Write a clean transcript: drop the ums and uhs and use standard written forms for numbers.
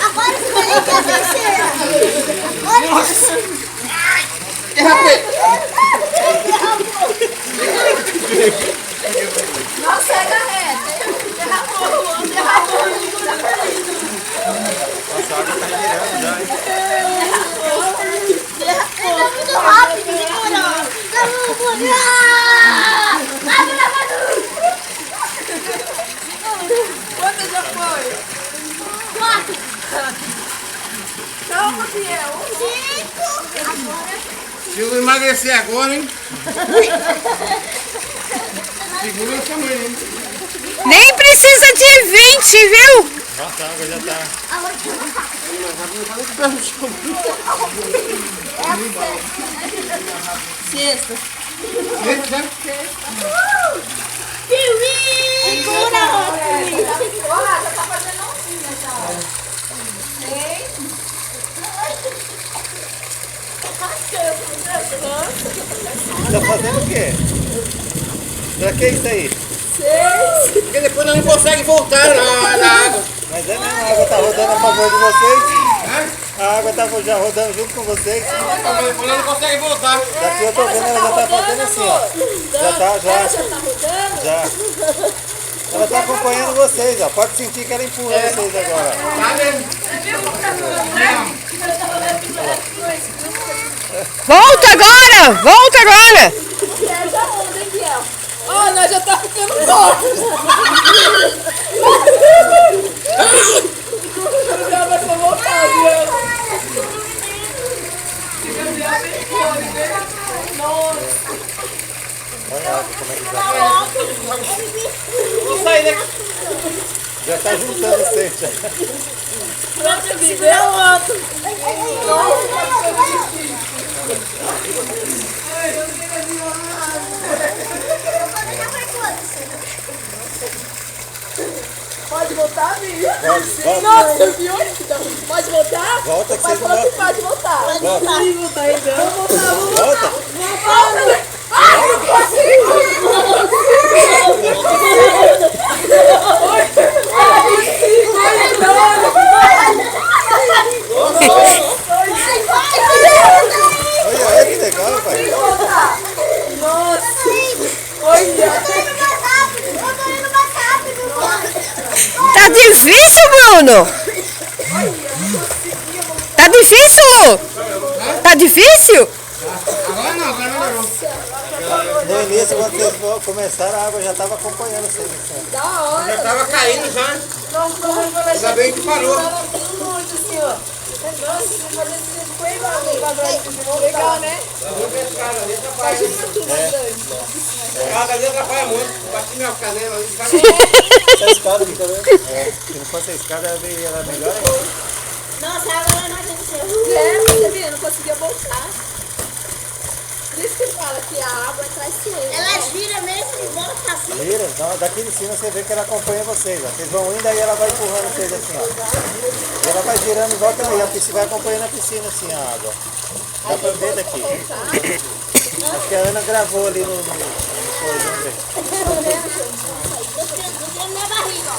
Agora você vai ler a terceira. Nossa! Derrapei! Não segue a reta. Derrapou. Nossa, a água tá girando já, hein? Tá muito rápido, segura. Quantas já foi? 4, Calma, Biel. 5. Agora. Se eu emagrecer agora, hein? Segura essa mãe, hein? Nem precisa de 20, viu? Nossa, a água já tá. Agora eu vou rápido. Sexta. Segura. Olha, já tá fazendo ondinha já. Tá fazendo o quê? Pra que isso aí? Porque depois não consegue voltar na água. Mas é mesmo, a água tá rodando a favor de vocês. A água tá já rodando junto com vocês. Depois não consegue voltar. Daqui eu tô vendo, ela já tá fazendo assim, ó. Já tá, já. Já tá rodando? Já. Ela tá acompanhando vocês, ó. Pode sentir que ela empurra vocês agora. Tá vendo? Volta agora! Volta agora! Perde a onda, hein, Biel? Ó, nós já tá ficando forte. O Biel vai voltar, Biel. Olha a água como é que tá. Vou sair daqui. Já tá juntando vocês. Já. Pronto, Biel, outro. Pode voltar, Biel? Volta. Nossa, viu? Pode voltar? Volta que Vai vocês não falar que voltam. pode voltar. Pode voltar. Vamos voltar, então. Vamos voltar. Volta. Volta. Ai, não consigo. Olha, olha que legal, pai. Nossa. Olha. Eu tô indo mais rápido. Tá difícil, Bruno? Tá difícil? Tá difícil? Agora não. No início, quando vocês começaram, a água já estava acompanhando vocês. Assim. Da hora. Já tava caindo já. Ainda bem que parou. Legal, né? Cada dia atrapalha muito. Bati minha canela ali. Essa escada aqui também. Se não fosse a escada, ela era melhor ainda. Nossa, agora nós vamos ser. Você viu? Não conseguia voltar. Por isso que fala que a água é traiçoeira. Ela gira mesmo e volta assim. Vira, não, daqui de cima você vê que ela acompanha vocês. Ó. Vocês vão indo, aí ela vai empurrando vocês assim, ó. E ela vai girando e volta aí. A piscina vai acompanhando a piscina assim, a água. Dá pra ver daqui. Acho que a Ana gravou ali no coisa, vamos ver. Eu tenho minha barriga, ó.